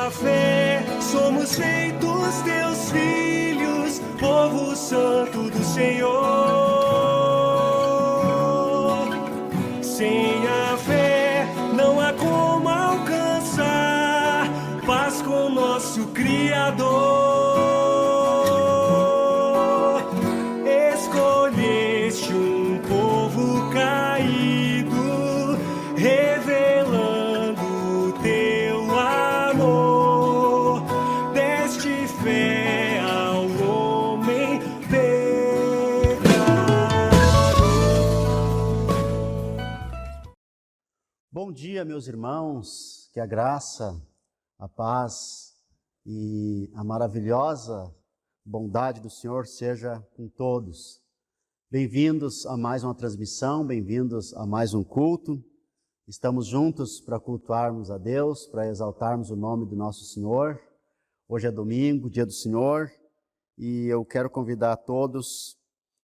a fé somos feitos teus filhos, povo santo do Senhor. Sem a fé não há como alcançar paz com nosso Criador. Escolheste um povo caído, revelando o teu amor. Deste fé ao homem pecador. Bom dia, meus irmãos, que a graça, a paz e a maravilhosa bondade do Senhor seja com todos. Bem-vindos a mais uma transmissão, bem-vindos a mais um culto. Estamos juntos para cultuarmos a Deus, para exaltarmos o nome do nosso Senhor. Hoje é domingo, dia do Senhor, e eu quero convidar a todos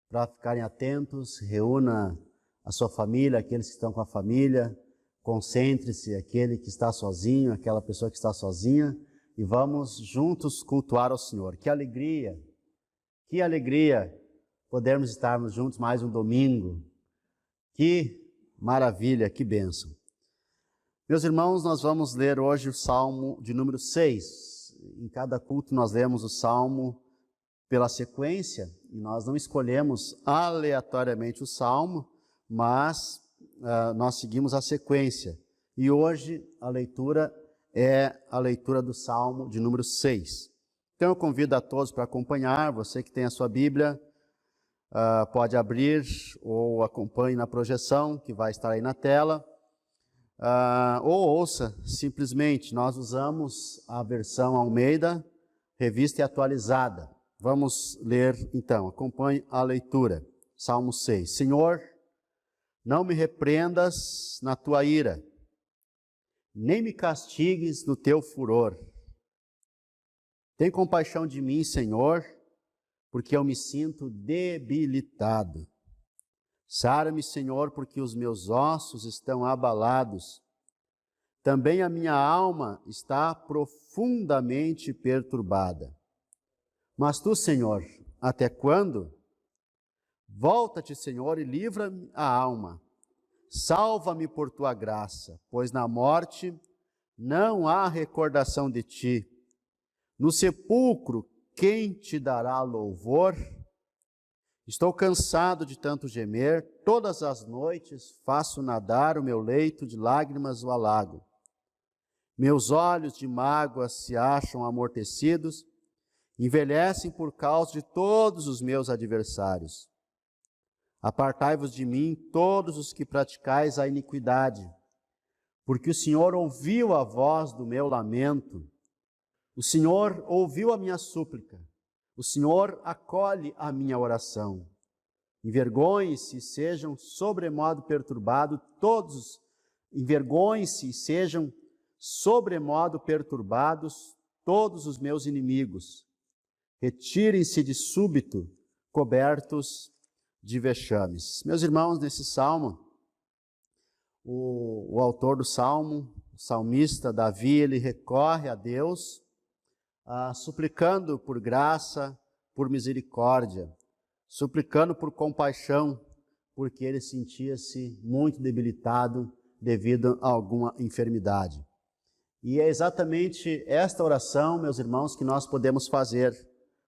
para ficarem atentos, reúna a sua família, aqueles que estão com a família, concentre-se, aquele que está sozinho, aquela pessoa que está sozinha, e vamos juntos cultuar ao Senhor. Que alegria podermos estarmos juntos mais um domingo. Que maravilha, que bênção. Meus irmãos, nós vamos ler hoje o Salmo de número 6. Em cada culto nós lemos o Salmo pela sequência, e nós não escolhemos aleatoriamente o Salmo, mas nós seguimos a sequência. E hoje a leitura é a leitura do Salmo de número 6. Então eu convido a todos para acompanhar. Você que tem a sua Bíblia, pode abrir ou acompanhe na projeção que vai estar aí na tela, ou ouça simplesmente. Nós usamos a versão Almeida, revista e atualizada. Vamos ler então, acompanhe a leitura. Salmo 6. Senhor, não me repreendas na tua ira, nem me castigues no teu furor. Tem compaixão de mim, Senhor, porque eu me sinto debilitado. Sara-me, Senhor, porque os meus ossos estão abalados. Também a minha alma está profundamente perturbada. Mas tu, Senhor, até quando? Volta-te, Senhor, e livra-me a alma. Salva-me por tua graça, pois na morte não há recordação de ti. No sepulcro, quem te dará louvor? Estou cansado de tanto gemer, todas as noites faço nadar o meu leito de lágrimas o alago. Meus olhos de mágoa se acham amortecidos, envelhecem por causa de todos os meus adversários. Apartai-vos de mim, todos os que praticais a iniquidade, porque o Senhor ouviu a voz do meu lamento. O Senhor ouviu a minha súplica. O Senhor acolhe a minha oração. Envergonhem-se e sejam sobremodo perturbados todos os meus inimigos. Retirem-se de súbito, cobertos de vexames. Meus irmãos, nesse salmo, o autor do salmo, o salmista Davi, ele recorre a Deus, suplicando por graça, por misericórdia, suplicando por compaixão, porque ele sentia-se muito debilitado devido a alguma enfermidade. E é exatamente esta oração, meus irmãos, que nós podemos fazer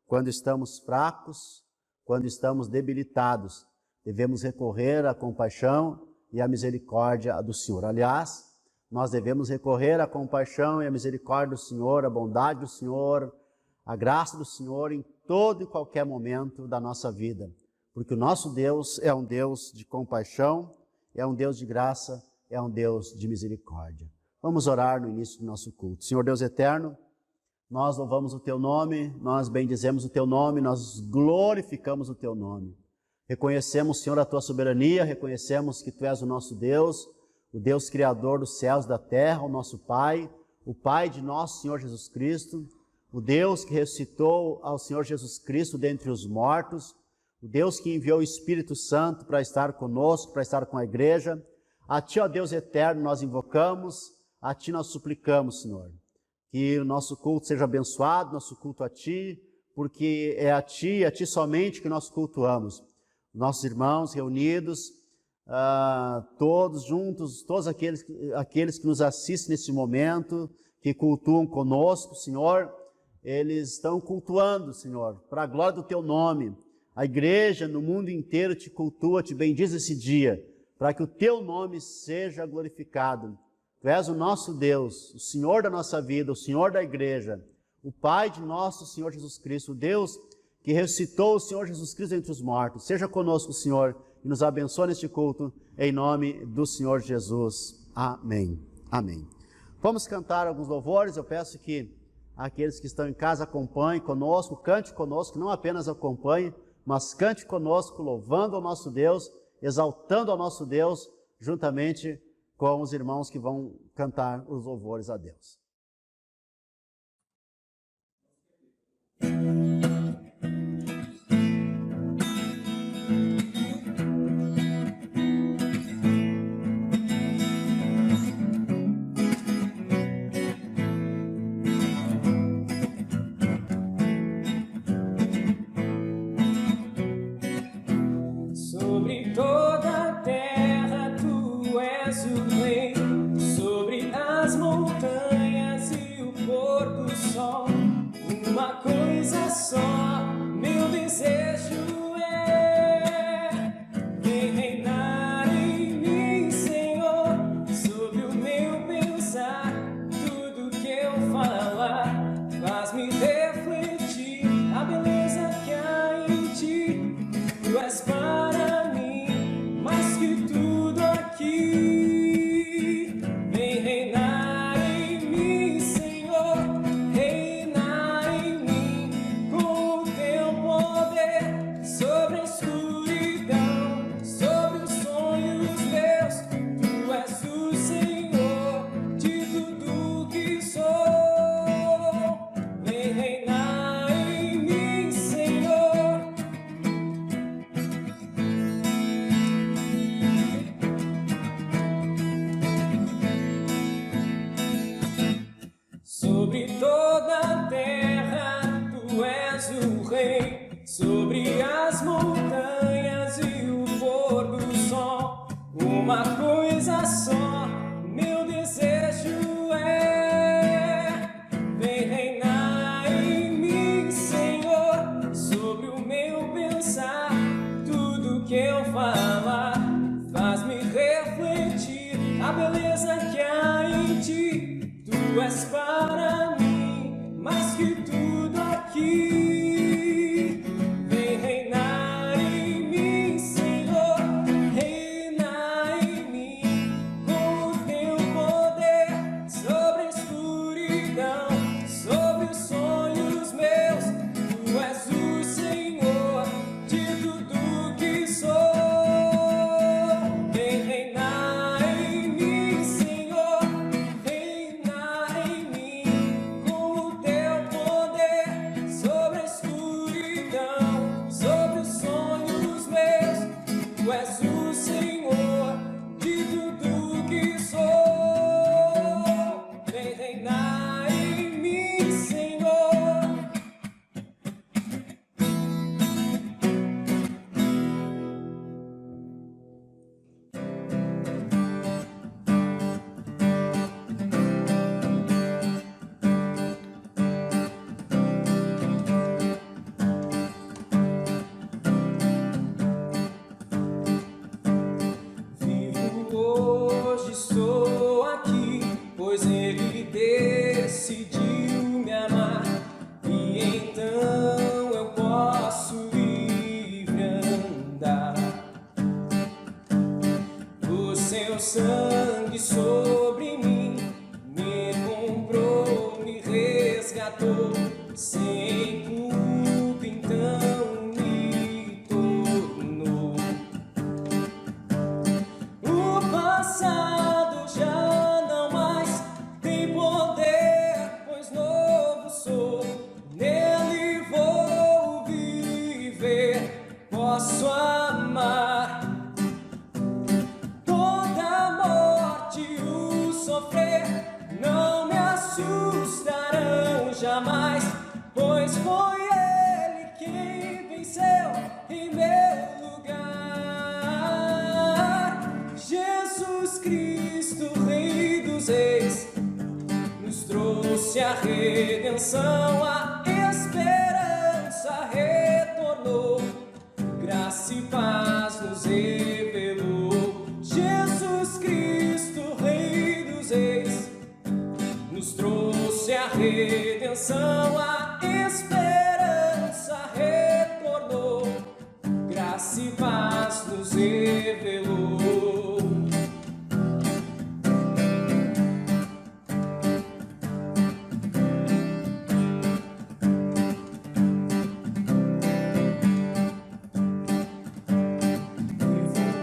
quando estamos fracos, quando estamos debilitados. Devemos recorrer à compaixão e à misericórdia do Senhor. Aliás, nós devemos recorrer à compaixão e à misericórdia do Senhor, à bondade do Senhor, à graça do Senhor em todo e qualquer momento da nossa vida. Porque o nosso Deus é um Deus de compaixão, é um Deus de graça, é um Deus de misericórdia. Vamos orar no início do nosso culto. Senhor Deus eterno, nós louvamos o Teu nome, nós bendizemos o Teu nome, nós glorificamos o Teu nome. Reconhecemos, Senhor, a Tua soberania, reconhecemos que Tu és o nosso Deus, o Deus Criador dos céus e da terra, o nosso Pai, o Pai de nosso Senhor Jesus Cristo, o Deus que ressuscitou ao Senhor Jesus Cristo dentre os mortos, o Deus que enviou o Espírito Santo para estar conosco, para estar com a igreja. A Ti, ó Deus eterno, nós invocamos, a Ti nós suplicamos, Senhor, que o nosso culto seja abençoado, nosso culto a Ti, porque é a Ti somente que nós cultuamos. Nossos irmãos reunidos, todos juntos, todos aqueles que nos assistem nesse momento, que cultuam conosco, Senhor, eles estão cultuando, Senhor, para a glória do Teu nome. A igreja no mundo inteiro te cultua, te bendiz esse dia, para que o Teu nome seja glorificado. Tu és o nosso Deus, o Senhor da nossa vida, o Senhor da igreja, o Pai de nosso Senhor Jesus Cristo, o Deus que ressuscitou o Senhor Jesus Cristo entre os mortos. Seja conosco, Senhor, e nos abençoe neste culto, em nome do Senhor Jesus. Amém. Amém. Vamos cantar alguns louvores. Eu peço que aqueles que estão em casa acompanhem conosco, cante conosco, não apenas acompanhe, mas cante conosco, louvando ao nosso Deus, exaltando ao nosso Deus, juntamente com os irmãos que vão cantar os louvores a Deus. Sobre toda a terra tu és o rei, sobre as montanhas e o pôr do sol. Uma coisa só, meu desejo é vem reinar em mim, Senhor, sobre o meu pensar. Tudo que eu falar faz-me refletir a beleza que há em ti. Tu és para mim mais que tudo aqui. Vem reinar em mim, Senhor, reinar em mim com o teu poder sobre a escuridão, sobre os sonhos meus. Tu és o Senhor de tudo que sou. Vem reinar em mim, Senhor. Sobre toda a terra tu és o rei, sobre as montanhas e o pôr do sol. Uma coisa só, meu desejo é vem reinar em mim, Senhor, sobre o meu pensar. Tudo que eu falar faz-me refletir a beleza que há em ti. Tu és para mim mais que tudo aqui. Vem reinar em mim, Senhor, reinar em mim com o teu poder sobre a escuridão, sobre os sonhos meus. Tu és o Senhor de tudo que sou. Vem reinar em mim, Senhor, reinar em mim com o teu poder sobre a escuridão, sobre os sonhos meus. Tu és o Senhor de tudo que sou. Vem reinar em mim, Senhor. Vivo hoje, estou aqui, pois Ele decidiu me amar. E então eu posso livre andar. O seu sangue sobre mim me comprou, me resgatou. Sem culpa, então me tornou. O passado já não mais tem poder, pois novo sou. Nele vou viver, posso amar. Toda morte, o sofrer, não me assusta. jamais, pois foi Ele quem venceu em meu lugar. Jesus Cristo, Rei dos Reis, nos trouxe a redenção, a esperança retornou, graça e paz nos revelou. Jesus Cristo, Rei dos Reis, nos trouxe a redenção, a esperança retornou, graça e paz nos revelou.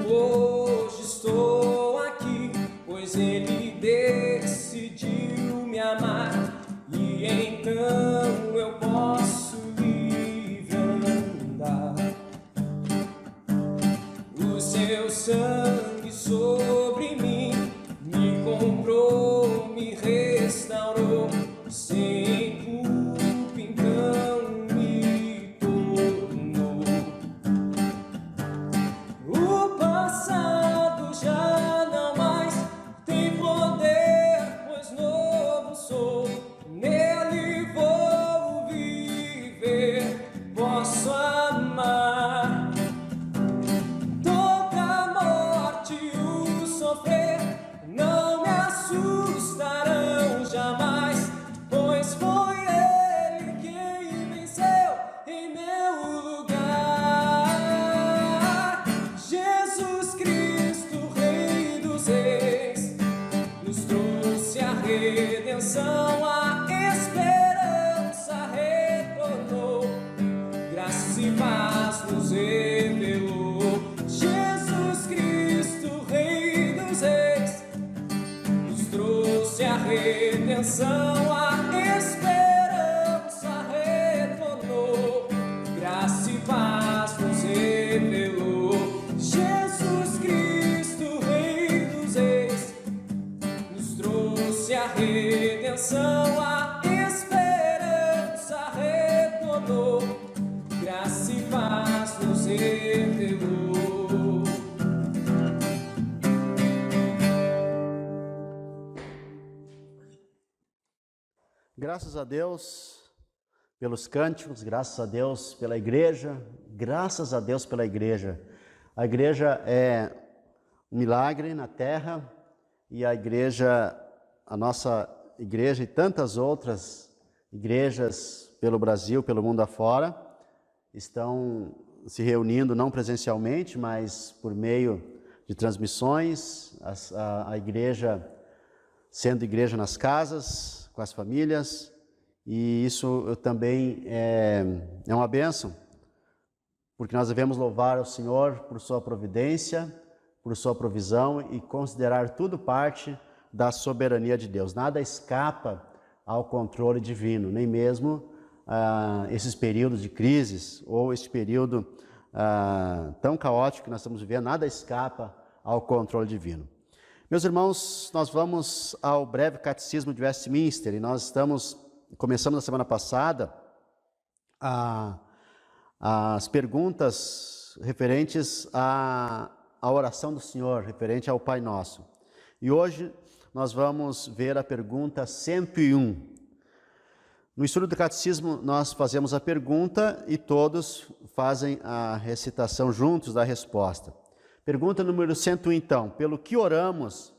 Hoje estou aqui, pois Ele decidiu me amar, e então eu posso livre andar. O seu sangue sobre mim me comprou, me restaurou, sem culpa então me tornou. O passado já não mais tem poder, pois novo sou, nele vou viver, posso amar. Toda morte e o sofrer não me assustarão jamais, pois foi Ele quem venceu em meu lugar. Jesus Cristo, Rei dos Reis, nos trouxe a redenção, a esperança retornou, graça e paz nos revelou. Jesus Cristo, Rei dos Reis, nos trouxe a redenção, a esperança retornou, graça e paz nos revelou. Jesus Cristo, Rei dos Reis, nos trouxe a redenção, a esperança retornou, graça e paz nos revelou. Graças a Deus pelos cânticos, graças a Deus pela igreja, graças a Deus pela igreja. A igreja é um milagre na terra, e a igreja, a nossa igreja e tantas outras igrejas pelo Brasil, pelo mundo afora, estão se reunindo não presencialmente, mas por meio de transmissões, a igreja sendo igreja nas casas, com as famílias, e isso também é uma bênção, porque nós devemos louvar ao Senhor por sua providência, por sua provisão, e considerar tudo parte da soberania de Deus. Nada escapa ao controle divino, nem mesmo esses períodos de crises, ou esse período tão caótico que nós estamos vivendo, nada escapa ao controle divino. Meus irmãos, nós vamos ao breve catecismo de Westminster, e nós começamos na semana passada as perguntas referentes à oração do Senhor, referente ao Pai Nosso. E hoje nós vamos ver a pergunta 101. No estudo do catecismo nós fazemos a pergunta e todos fazem a recitação juntos da resposta. Pergunta número 101, então. Pelo que oramos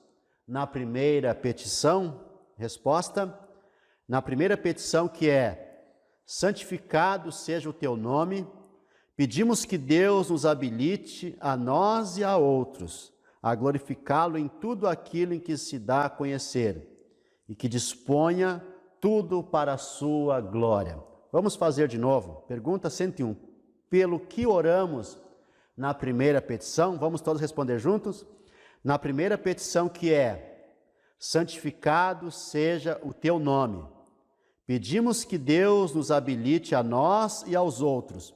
na primeira petição? Resposta: na primeira petição, que é: santificado seja o teu nome, pedimos que Deus nos habilite a nós e a outros a glorificá-lo em tudo aquilo em que se dá a conhecer, e que disponha tudo para a sua glória. Vamos fazer de novo. Pergunta 101. Pelo que oramos na primeira petição? Vamos todos responder juntos? Na primeira petição, que é: santificado seja o teu nome, pedimos que Deus nos habilite a nós e aos outros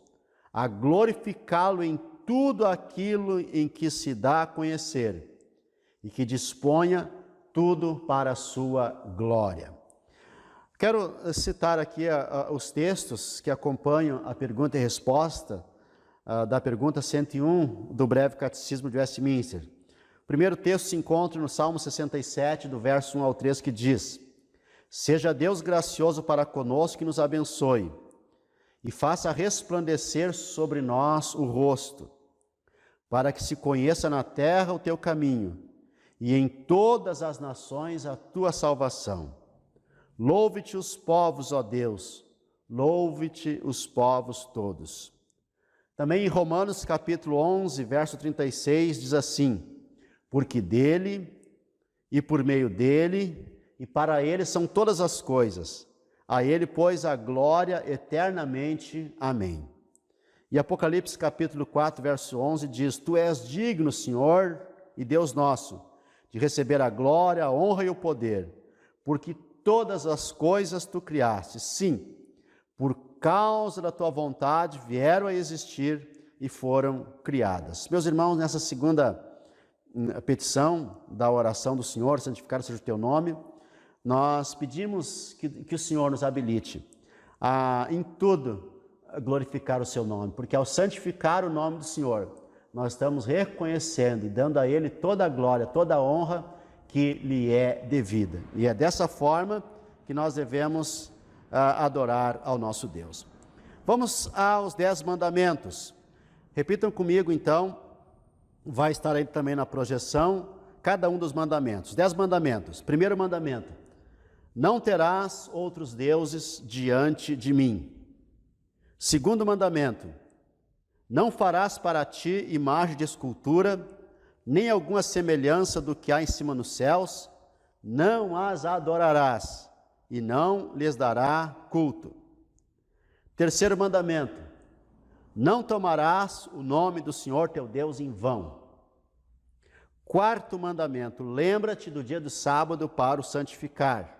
a glorificá-lo em tudo aquilo em que se dá a conhecer, e que disponha tudo para a sua glória. quero citar aqui os textos que acompanham a pergunta e resposta da pergunta 101 do breve catecismo de Westminster. O primeiro texto se encontra no Salmo 67, do verso 1 ao 3, que diz: Seja Deus gracioso para conosco e nos abençoe, e faça resplandecer sobre nós o rosto, para que se conheça na terra o teu caminho, e em todas as nações a tua salvação. Louve-te os povos, ó Deus, louve-te os povos todos. Também em Romanos capítulo 11, verso 36, diz assim: Porque dele, e por meio dele, e para ele são todas as coisas. A ele, pois, a glória eternamente. Amém. E Apocalipse capítulo 4, verso 11 diz: Tu és digno, Senhor e Deus nosso, de receber a glória, a honra e o poder, porque todas as coisas tu criaste. Sim, por causa da tua vontade vieram a existir e foram criadas. Meus irmãos, nessa segunda petição da oração do Senhor, santificado seja o teu nome, nós pedimos que o Senhor nos habilite a, em tudo, glorificar o seu nome, porque ao santificar o nome do Senhor, nós estamos reconhecendo e dando a Ele toda a glória, toda a honra que lhe é devida. E é dessa forma que nós devemos adorar ao nosso Deus. Vamos aos 10 mandamentos. Repitam comigo, então, vai estar aí também na projeção, cada um dos mandamentos. 10 mandamentos. Primeiro mandamento: não terás outros deuses diante de mim. Segundo mandamento: não farás para ti imagem de escultura, nem alguma semelhança do que há em cima nos céus, não as adorarás, e não lhes dará culto. Terceiro mandamento: não tomarás o nome do Senhor teu Deus em vão. Quarto mandamento: lembra-te do dia do sábado para o santificar.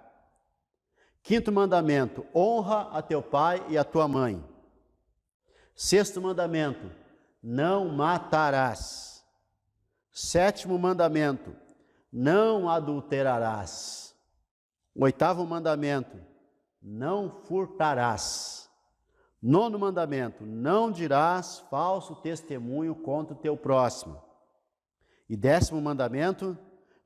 Quinto mandamento: honra a teu pai e a tua mãe. Sexto mandamento: não matarás. Sétimo mandamento: não adulterarás. Oitavo mandamento: não furtarás. Nono mandamento: não dirás falso testemunho contra o teu próximo. E 10º mandamento: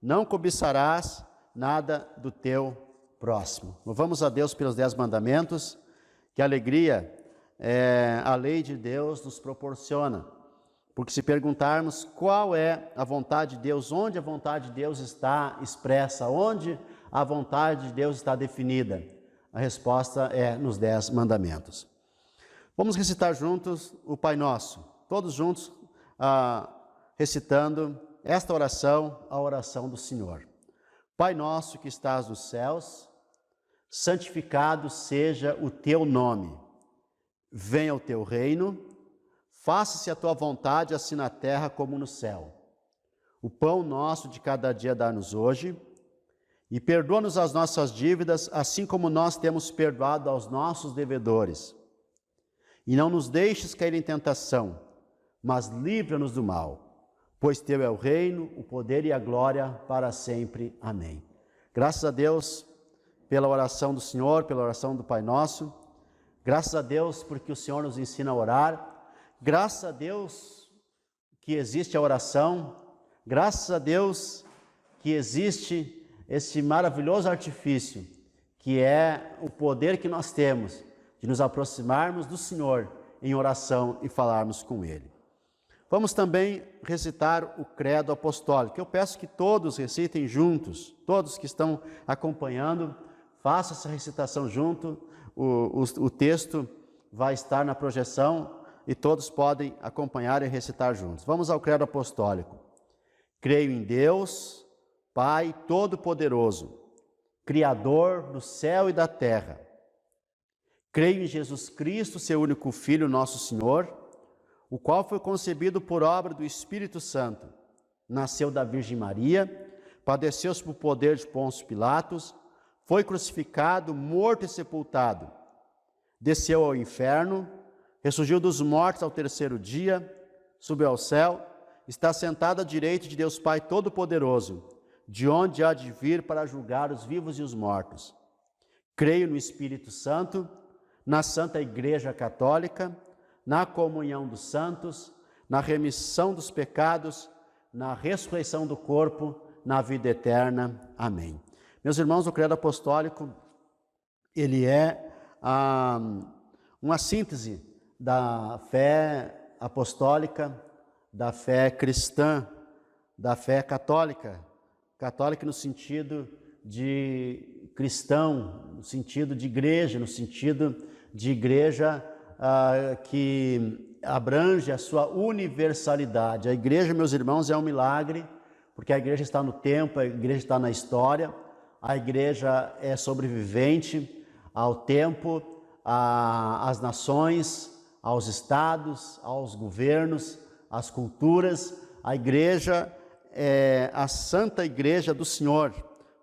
não cobiçarás nada do teu próximo. Louvamos a Deus pelos 10 mandamentos. Que alegria a lei de Deus nos proporciona. Porque se perguntarmos qual é a vontade de Deus, onde a vontade de Deus está expressa, onde a vontade de Deus está definida, a resposta é nos 10 mandamentos. Vamos recitar juntos o Pai Nosso, todos juntos, recitando esta oração, a oração do Senhor. Pai nosso que estás nos céus, santificado seja o teu nome. Venha o teu reino, faça-se a tua vontade, assim na terra como no céu. O pão nosso de cada dia dá-nos hoje, e perdoa-nos as nossas dívidas, assim como nós temos perdoado aos nossos devedores. E não nos deixes cair em tentação, mas livra-nos do mal. Pois teu é o reino, o poder e a glória para sempre. Amém. Graças a Deus pela oração do Senhor, pela oração do Pai Nosso. Graças a Deus porque o Senhor nos ensina a orar. Graças a Deus que existe a oração. Graças a Deus que existe esse maravilhoso artifício, que é o poder que nós temos de nos aproximarmos do Senhor em oração e falarmos com Ele. Vamos também recitar o credo apostólico. Eu peço que todos recitem juntos, todos que estão acompanhando, façam essa recitação junto. O texto vai estar na projeção e todos podem acompanhar e recitar juntos. Vamos ao credo apostólico. Creio em Deus, Pai Todo-Poderoso, Criador do céu e da terra. Creio em Jesus Cristo, seu único Filho, nosso Senhor, o qual foi concebido por obra do Espírito Santo, nasceu da Virgem Maria, padeceu por poder de Pôncio Pilatos, foi crucificado, morto e sepultado, desceu ao inferno, ressurgiu dos mortos ao terceiro dia, subiu ao céu, está sentado à direita de Deus Pai Todo-Poderoso, de onde há de vir para julgar os vivos e os mortos. Creio no Espírito Santo, na Santa Igreja Católica, na comunhão dos santos, na remissão dos pecados, na ressurreição do corpo, na vida eterna. Amém. Meus irmãos, o credo apostólico, ele é uma síntese da fé apostólica, da fé cristã, da fé católica. Católica no sentido de cristão, no sentido de igreja, no sentido de igreja que abrange a sua universalidade. A igreja, meus irmãos, é um milagre, porque a igreja está no tempo, a igreja está na história, a igreja é sobrevivente ao tempo, às nações, aos estados, aos governos, às culturas. A igreja é a Santa Igreja do Senhor.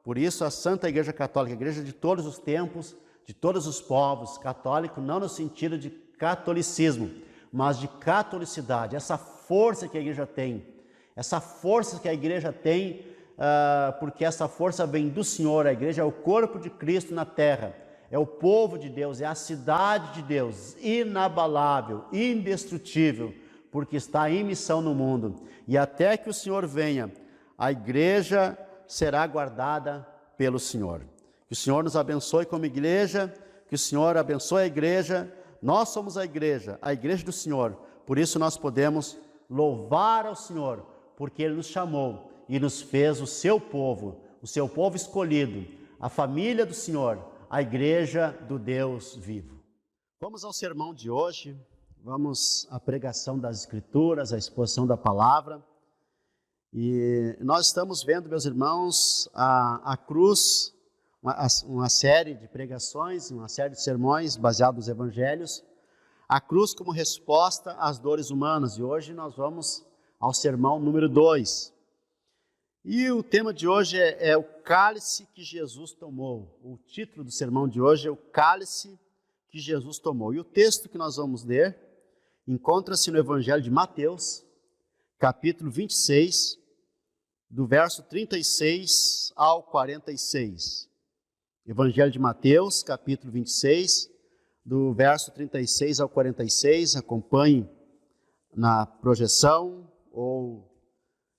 Por isso, a Santa Igreja Católica, a igreja de todos os tempos, de todos os povos, católico não no sentido de catolicismo, mas de catolicidade, essa força que a igreja tem, porque essa força vem do Senhor. A igreja é o corpo de Cristo na terra, é o povo de Deus, é a cidade de Deus, inabalável, indestrutível, porque está em missão no mundo. E até que o Senhor venha, a igreja será guardada pelo Senhor. Que o Senhor nos abençoe como igreja, que o Senhor abençoe a igreja. Nós somos a igreja do Senhor, por isso nós podemos louvar ao Senhor, porque Ele nos chamou e nos fez o seu povo escolhido, a família do Senhor, a igreja do Deus vivo. Vamos ao sermão de hoje, vamos à pregação das Escrituras, à exposição da palavra. E nós estamos vendo, meus irmãos, a cruz, uma série de pregações, uma série de sermões baseados nos evangelhos, a cruz como resposta às dores humanas. E hoje nós vamos ao sermão número 2. E o tema de hoje é o cálice que Jesus tomou. O título do sermão de hoje é o cálice que Jesus tomou. E o texto que nós vamos ler encontra-se no Evangelho de Mateus, capítulo 26, do verso 36 ao 46. Evangelho de Mateus, capítulo 26, do verso 36 ao 46. Acompanhe na projeção ou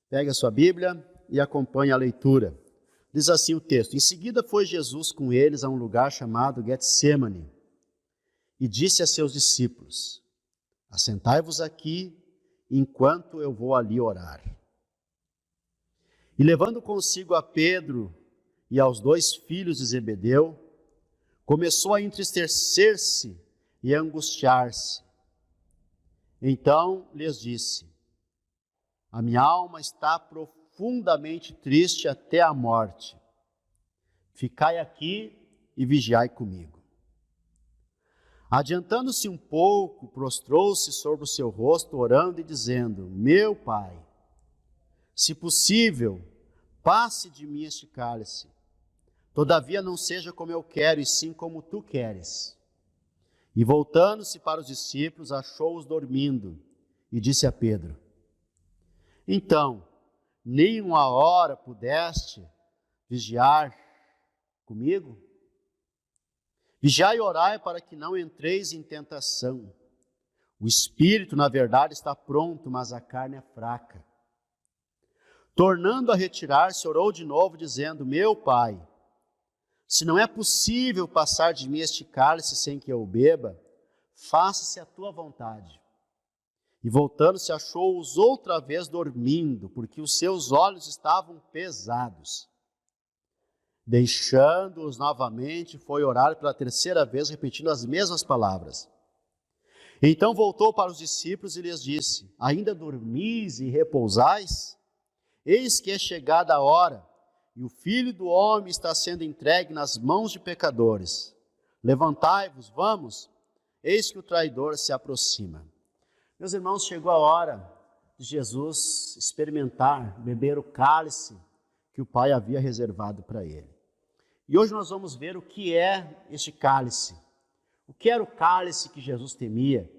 pegue a sua Bíblia e acompanhe a leitura. Diz assim o texto: Em seguida foi Jesus com eles a um lugar chamado Getsêmani e disse a seus discípulos: Assentai-vos aqui enquanto eu vou ali orar. E levando consigo a Pedro e aos 2 filhos de Zebedeu, começou a entristecer-se e a angustiar-se. Então lhes disse: A minha alma está profundamente triste até a morte. Ficai aqui e vigiai comigo. Adiantando-se um pouco, prostrou-se sobre o seu rosto, orando e dizendo: Meu Pai, se possível, passe de mim este cálice. Todavia não seja como eu quero, e sim como tu queres. E voltando-se para os discípulos, achou-os dormindo, e disse a Pedro: Então, nem uma hora pudeste vigiar comigo? Vigiai e orai para que não entreis em tentação. O espírito, na verdade, está pronto, mas a carne é fraca. Tornando a retirar-se, orou de novo, dizendo: Meu Pai, se não é possível passar de mim este cálice sem que eu o beba, faça-se a tua vontade. E voltando-se, achou-os outra vez dormindo, porque os seus olhos estavam pesados. Deixando-os novamente, foi orar pela 3ª vez, repetindo as mesmas palavras. Então voltou para os discípulos e lhes disse: Ainda dormis e repousais? Eis que é chegada a hora, e o Filho do Homem está sendo entregue nas mãos de pecadores. Levantai-vos, vamos, eis que o traidor se aproxima. Meus irmãos, chegou a hora de Jesus experimentar, beber o cálice que o Pai havia reservado para ele. E hoje nós vamos ver o que é este cálice. O que era o cálice que Jesus temia?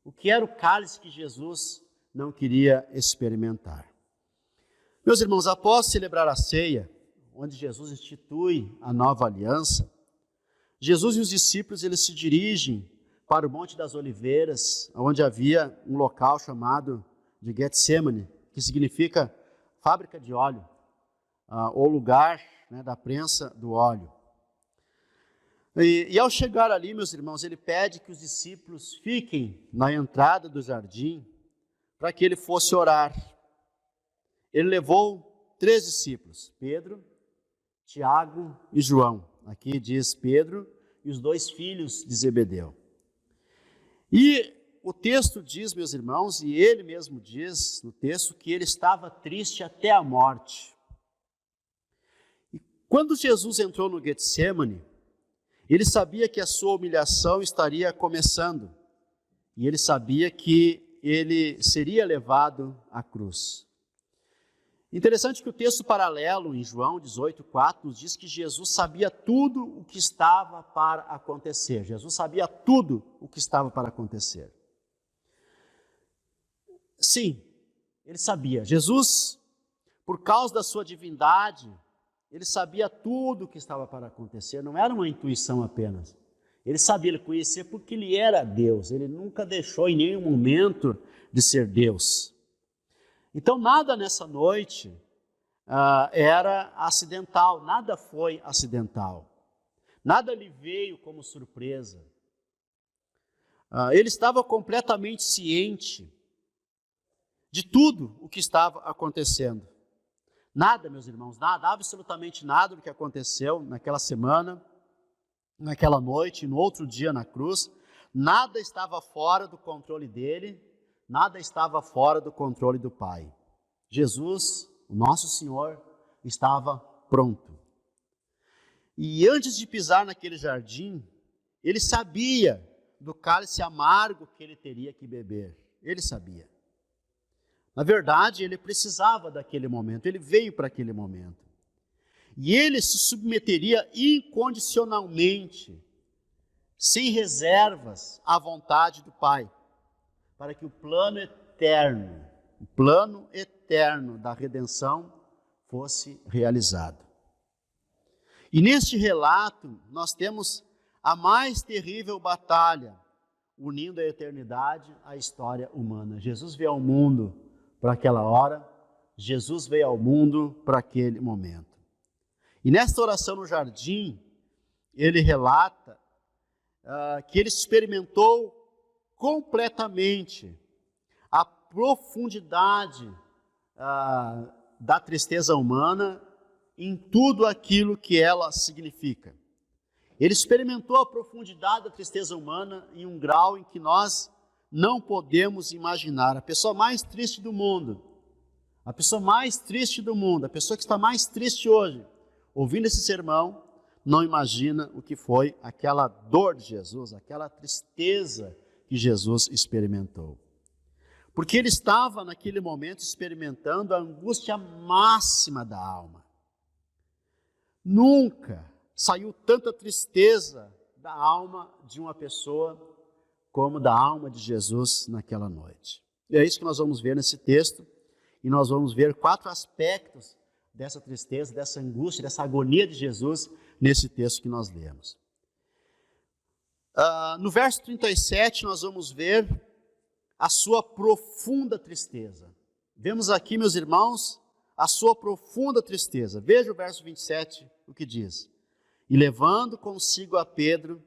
O que era o cálice que Jesus não queria experimentar? Meus irmãos, após celebrar a ceia, onde Jesus institui a nova aliança, Jesus e os discípulos, eles se dirigem para o Monte das Oliveiras, onde havia um local chamado de Getsemane, que significa fábrica de óleo, ou lugar, né, da prensa do óleo. E ao chegar ali, meus irmãos, ele pede que os discípulos fiquem na entrada do jardim para que ele fosse orar. Ele levou 3 discípulos, Pedro, Tiago e João. Aqui diz Pedro e os 2 filhos de Zebedeu. E o texto diz, meus irmãos, e ele mesmo diz no texto, que ele estava triste até a morte. E quando Jesus entrou no Getsemane, ele sabia que a sua humilhação estaria começando. E ele sabia que ele seria levado à cruz. Interessante que o texto paralelo em João 18:4 nos diz que Jesus sabia tudo o que estava para acontecer. Jesus sabia tudo o que estava para acontecer. Sim, ele sabia. Jesus, por causa da sua divindade, ele sabia tudo o que estava para acontecer. Não era uma intuição apenas. Ele sabia, ele conhecia porque ele era Deus. Ele nunca deixou em nenhum momento de ser Deus. Então, nada nessa noite era acidental, nada foi acidental. Nada lhe veio como surpresa. Ele estava completamente ciente de tudo o que estava acontecendo. Nada, meus irmãos, nada, absolutamente nada do que aconteceu naquela semana, naquela noite, no outro dia na cruz, nada estava fora do controle dele, nada estava fora do controle do Pai. Jesus, o nosso Senhor, estava pronto. E antes de pisar naquele jardim, ele sabia do cálice amargo que ele teria que beber. Ele sabia. Na verdade, ele precisava daquele momento, ele veio para aquele momento. E ele se submeteria incondicionalmente, sem reservas, à vontade do Pai, para que o plano eterno da redenção fosse realizado. E neste relato, nós temos a mais terrível batalha, unindo a eternidade à história humana. Jesus veio ao mundo para aquela hora, Jesus veio ao mundo para aquele momento. E nesta oração no jardim, ele relata que ele experimentou completamente a profundidade da tristeza humana em tudo aquilo que ela significa. Ele experimentou a profundidade da tristeza humana em um grau em que nós não podemos imaginar. A pessoa mais triste do mundo, a pessoa que está mais triste hoje, ouvindo esse sermão, não imagina o que foi aquela dor de Jesus, aquela tristeza que Jesus experimentou. Porque ele estava naquele momento experimentando a angústia máxima da alma. Nunca saiu tanta tristeza da alma de uma pessoa como da alma de Jesus naquela noite. E é isso que nós vamos ver nesse texto, e nós vamos ver 4 aspectos dessa tristeza, dessa angústia, dessa agonia de Jesus nesse texto que nós lemos. No verso 37 nós vamos ver a sua profunda tristeza. Vemos aqui, meus irmãos, a sua profunda tristeza. Veja o verso 27, o que diz. E levando consigo a Pedro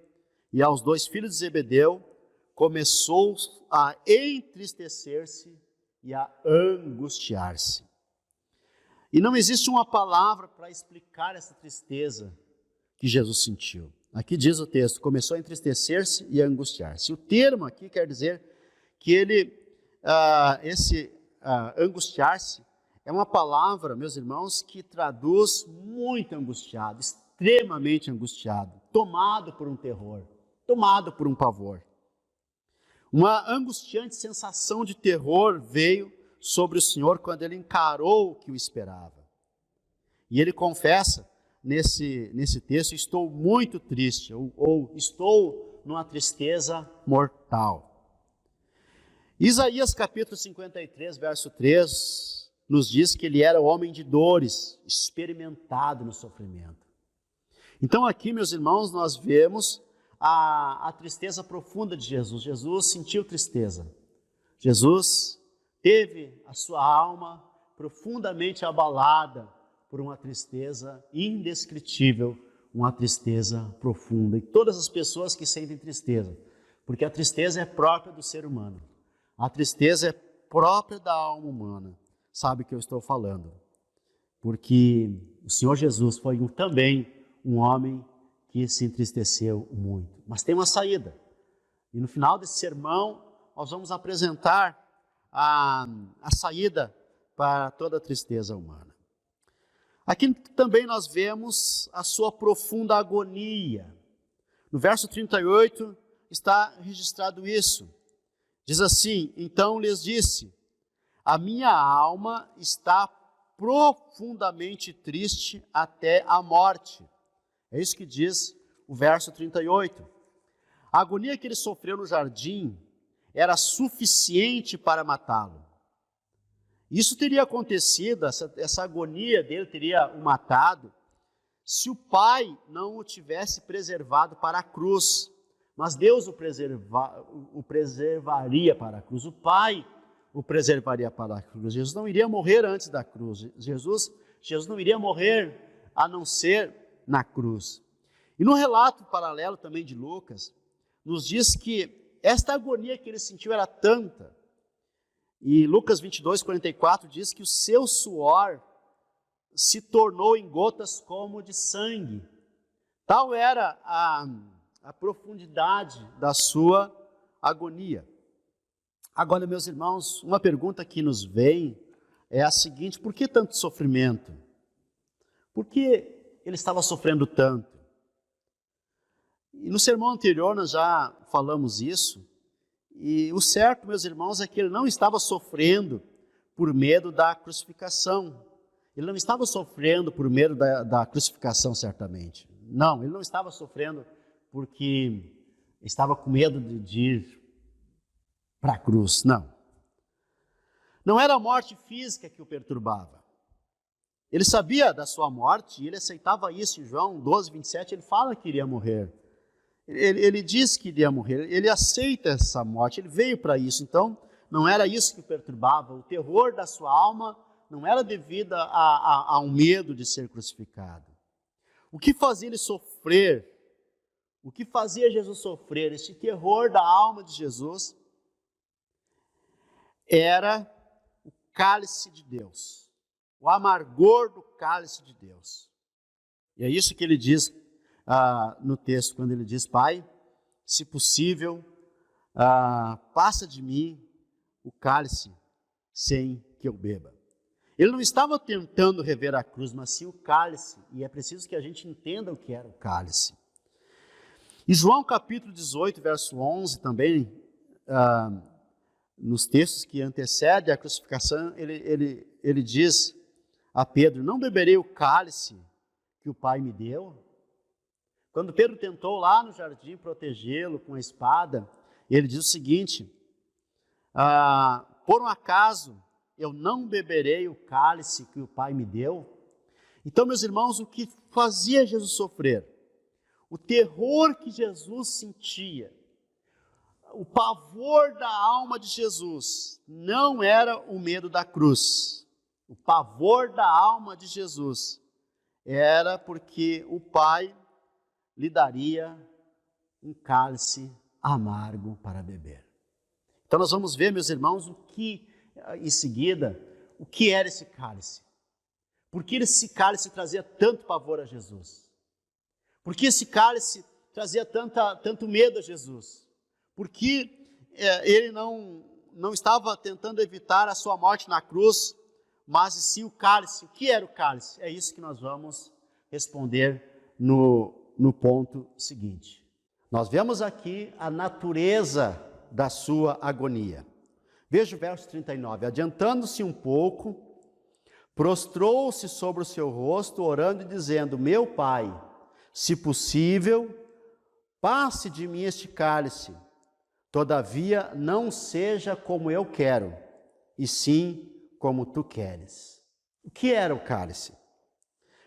e aos 2 filhos de Zebedeu, começou a entristecer-se e a angustiar-se. E não existe uma palavra para explicar essa tristeza que Jesus sentiu. Aqui diz o texto, começou a entristecer-se e a angustiar-se. O termo aqui quer dizer que angustiar-se é uma palavra, meus irmãos, que traduz muito angustiado, extremamente angustiado, tomado por um terror, tomado por um pavor. Uma angustiante sensação de terror veio sobre o Senhor quando ele encarou o que o esperava. E ele confessa nesse texto, estou muito triste, ou estou numa tristeza mortal. Isaías capítulo 53, verso 3, nos diz que ele era homem de dores, experimentado no sofrimento. Então aqui, meus irmãos, nós vemos a tristeza profunda de Jesus. Jesus sentiu tristeza. Jesus teve a sua alma profundamente abalada por uma tristeza indescritível, uma tristeza profunda. E todas as pessoas que sentem tristeza, porque a tristeza é própria do ser humano, a tristeza é própria da alma humana, sabe o que eu estou falando. Porque o Senhor Jesus foi também um homem que se entristeceu muito. Mas tem uma saída. E no final desse sermão, nós vamos apresentar a saída para toda a tristeza humana. Aqui também nós vemos a sua profunda agonia. No verso 38 está registrado isso. Diz assim: então lhes disse, a minha alma está profundamente triste até a morte. É isso que diz o verso 38. A agonia que ele sofreu no jardim era suficiente para matá-lo. Isso teria acontecido, essa agonia dele teria o matado, se o Pai não o tivesse preservado para a cruz. Mas Deus o preservaria para a cruz. O Pai o preservaria para a cruz. Jesus não iria morrer antes da cruz. Jesus não iria morrer a não ser na cruz. E no relato paralelo também de Lucas, nos diz que esta agonia que ele sentiu era tanta. E Lucas 22, 44 diz que o seu suor se tornou em gotas como de sangue. Tal era a profundidade da sua agonia. Agora, meus irmãos, uma pergunta que nos vem é a seguinte: por que tanto sofrimento? Por que ele estava sofrendo tanto? E no sermão anterior nós já falamos isso, e o certo, meus irmãos, é que ele não estava sofrendo por medo da crucificação. Ele não estava sofrendo por medo da crucificação, certamente. Não, ele não estava sofrendo porque estava com medo de ir para a cruz, não. Não era a morte física que o perturbava. Ele sabia da sua morte e ele aceitava isso. Em João 12, 27, ele fala que iria morrer. Ele diz que iria morrer, ele aceita essa morte, ele veio para isso. Então, não era isso que o perturbava. O terror da sua alma não era devido a um medo de ser crucificado. O que fazia ele sofrer? O que fazia Jesus sofrer? Esse terror da alma de Jesus era o cálice de Deus, o amargor do cálice de Deus. E é isso que ele diz no texto, quando ele diz: Pai, se possível, passa de mim o cálice sem que eu beba. Ele não estava tentando rever a cruz, mas sim o cálice, e é preciso que a gente entenda o que era o cálice. Em João capítulo 18, verso 11 também, nos textos que antecedem a crucificação, ele diz a Pedro: não beberei o cálice que o Pai me deu. Quando Pedro tentou lá no jardim protegê-lo com a espada, ele diz o seguinte: por um acaso eu não beberei o cálice que o Pai me deu? Então, meus irmãos, o que fazia Jesus sofrer? O terror que Jesus sentia, o pavor da alma de Jesus, não era o medo da cruz. O pavor da alma de Jesus era porque o Pai lhe daria um cálice amargo para beber. Então nós vamos ver, meus irmãos, em seguida, o que era esse cálice. Por que esse cálice trazia tanto pavor a Jesus? Por que esse cálice trazia tanto medo a Jesus? Por que ele não estava tentando evitar a sua morte na cruz, mas sim o cálice? O que era o cálice? É isso que nós vamos responder no ponto seguinte. Nós vemos aqui a natureza da sua agonia. Veja o verso 39. Adiantando-se um pouco, prostrou-se sobre o seu rosto, orando e dizendo: meu Pai, se possível, passe de mim este cálice. Todavia, não seja como eu quero, e sim como tu queres. O que era o cálice?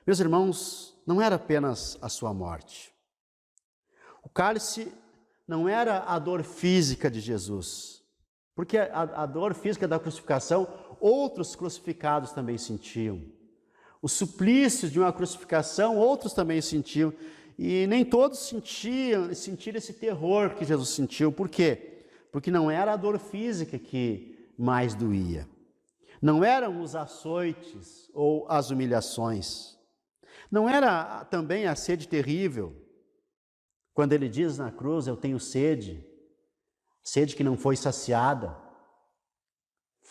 Meus irmãos, não era apenas a sua morte. O cálice não era a dor física de Jesus, porque a dor física da crucificação, outros crucificados também sentiam. O suplício de uma crucificação, outros também sentiam. E nem todos sentiram esse terror que Jesus sentiu. Por quê? Porque não era a dor física que mais doía. Não eram os açoites ou as humilhações. Não era também a sede terrível. Quando ele diz na cruz, eu tenho sede. Sede que não foi saciada.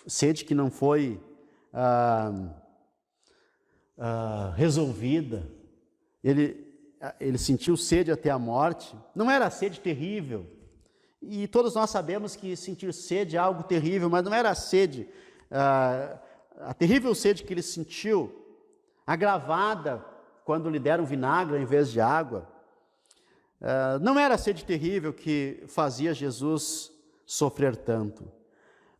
Sede que não foi resolvida. Ele sentiu sede até a morte. Não era a sede terrível. E todos nós sabemos que sentir sede é algo terrível, mas não era a sede, a terrível sede que ele sentiu, agravada quando lhe deram vinagre em vez de água. Não era a sede terrível que fazia Jesus sofrer tanto.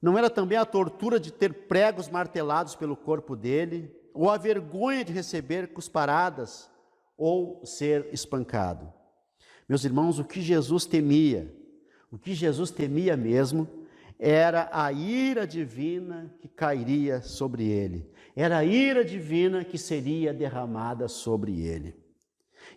Não era também a tortura de ter pregos martelados pelo corpo dele, ou a vergonha de receber cusparadas, ou ser espancado. Meus irmãos, o que Jesus temia mesmo, era a ira divina que cairia sobre ele. Era a ira divina que seria derramada sobre ele.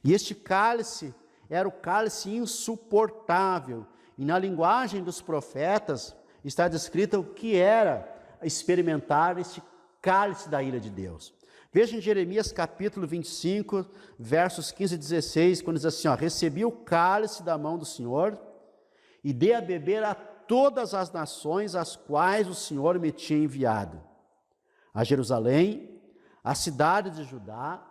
E este cálice era o cálice insuportável. E na linguagem dos profetas está descrito o que era experimentar este cálice da ira de Deus. Veja em Jeremias capítulo 25, versos 15 e 16, quando diz assim, recebi o cálice da mão do Senhor e dei a beber a todas as nações as quais o Senhor me tinha enviado. A Jerusalém, a cidade de Judá,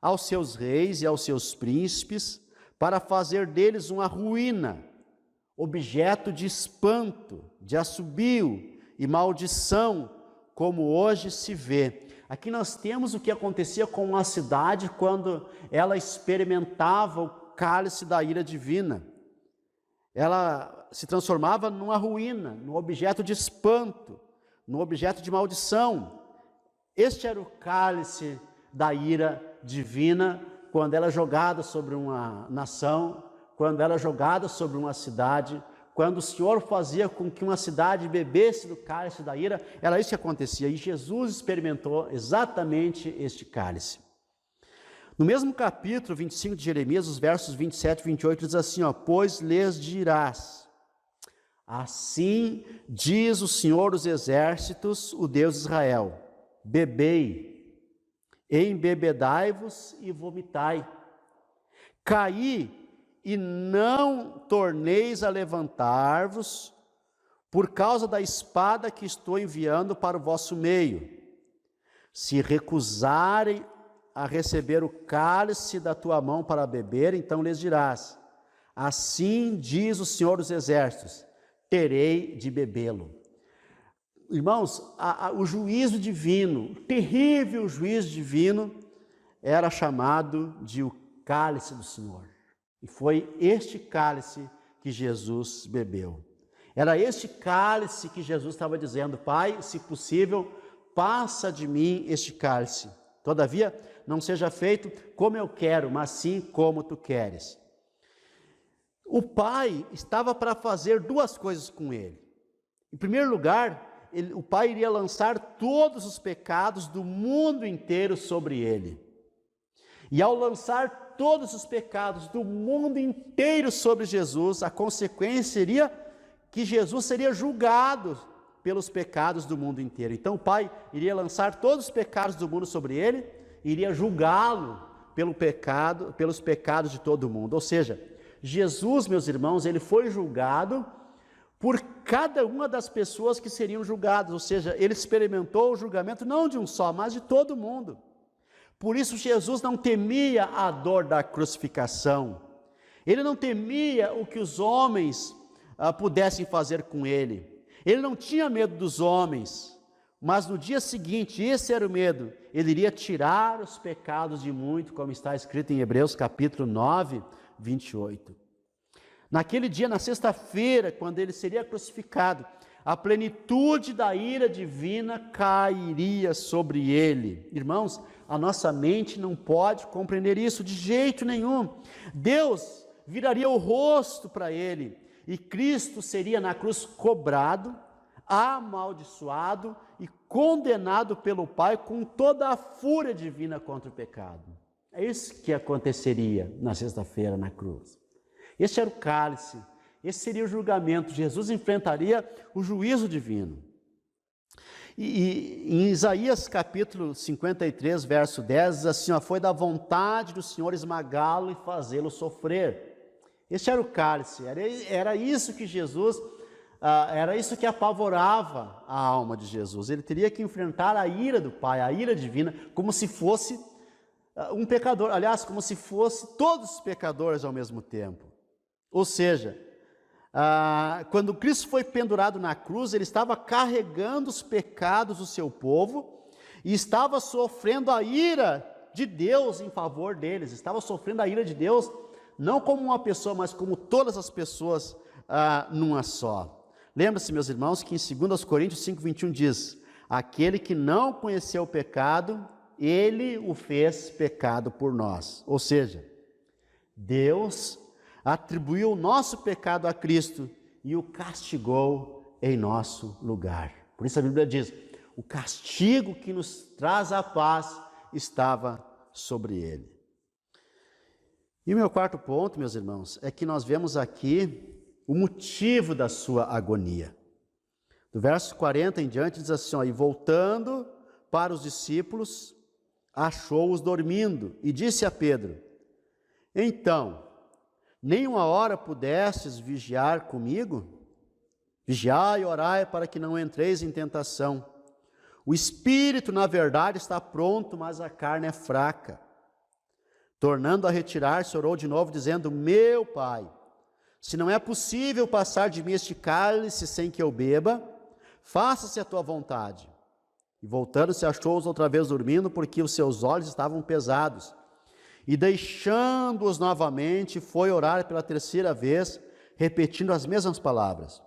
aos seus reis e aos seus príncipes, para fazer deles uma ruína, objeto de espanto, de assobio e maldição, como hoje se vê. Aqui nós temos o que acontecia com a cidade quando ela experimentava o cálice da ira divina. Ela se transformava numa ruína, num objeto de espanto, num objeto de maldição. Este era o cálice da ira divina quando ela é jogada sobre uma nação, quando ela é jogada sobre uma cidade. Quando o Senhor fazia com que uma cidade bebesse do cálice da ira, era isso que acontecia. E Jesus experimentou exatamente este cálice. No mesmo capítulo 25 de Jeremias, os versos 27 e 28, diz assim, pois lhes dirás, assim diz o Senhor dos Exércitos, o Deus de Israel, bebei, embebedai-vos e vomitai, caí, e não torneis a levantar-vos por causa da espada que estou enviando para o vosso meio. Se recusarem a receber o cálice da tua mão para beber, então lhes dirás, assim diz o Senhor dos Exércitos, terei de bebê-lo. Irmãos, o juízo divino, o terrível juízo divino, era chamado de o cálice do Senhor. E foi este cálice que Jesus bebeu. Era este cálice que Jesus estava dizendo, Pai, se possível, passa de mim este cálice. Todavia, não seja feito como eu quero, mas sim como tu queres. O Pai estava para fazer duas coisas com ele. Em primeiro lugar, o Pai iria lançar todos os pecados do mundo inteiro sobre ele. E ao lançar todos os pecados do mundo inteiro sobre Jesus, a consequência seria que Jesus seria julgado pelos pecados do mundo inteiro. Então o Pai iria lançar todos os pecados do mundo sobre ele, iria julgá-lo pelos pecados de todo o mundo. Ou seja, Jesus, meus irmãos, ele foi julgado por cada uma das pessoas que seriam julgadas, ou seja, ele experimentou o julgamento não de um só, mas de todo mundo. Por isso Jesus não temia a dor da crucificação, ele não temia o que os homens pudessem fazer com ele, ele não tinha medo dos homens, mas no dia seguinte, esse era o medo, ele iria tirar os pecados de muito, como está escrito em Hebreus capítulo 9, 28. Naquele dia, na sexta-feira, quando ele seria crucificado, a plenitude da ira divina cairia sobre ele. Irmãos, a nossa mente não pode compreender isso de jeito nenhum. Deus viraria o rosto para ele e Cristo seria na cruz cobrado, amaldiçoado e condenado pelo Pai com toda a fúria divina contra o pecado. É isso que aconteceria na sexta-feira na cruz. Este era o cálice, esse seria o julgamento. Jesus enfrentaria o juízo divino. E em Isaías capítulo 53, verso 10, diz assim, foi da vontade do Senhor esmagá-lo e fazê-lo sofrer. Este era o cálice, era isso que Jesus, era isso que apavorava a alma de Jesus. Ele teria que enfrentar a ira do Pai, a ira divina, como se fosse um pecador, aliás, como se fosse todos os pecadores ao mesmo tempo. Ou seja, quando Cristo foi pendurado na cruz, ele estava carregando os pecados do seu povo e estava sofrendo a ira de Deus em favor deles, estava sofrendo a ira de Deus, não como uma pessoa, mas como todas as pessoas numa só. Lembra-se, meus irmãos, que em 2 Coríntios 5:21 diz, aquele que não conheceu o pecado, ele o fez pecado por nós. Ou seja, Deus atribuiu o nosso pecado a Cristo e o castigou em nosso lugar. Por isso a Bíblia diz, o castigo que nos traz a paz estava sobre ele. E o meu quarto ponto, meus irmãos, é que nós vemos aqui o motivo da sua agonia. Do verso 40 em diante diz assim, e voltando para os discípulos, achou-os dormindo e disse a Pedro, então, nem uma hora pudestes vigiar comigo? Vigiai e orai para que não entreis em tentação. O espírito, na verdade, está pronto, mas a carne é fraca. Tornando a retirar-se, orou de novo, dizendo, meu Pai, se não é possível passar de mim este cálice sem que eu beba, faça-se a tua vontade. E voltando-se, achou-os outra vez dormindo, porque os seus olhos estavam pesados. E deixando-os novamente, foi orar pela terceira vez, repetindo as mesmas palavras.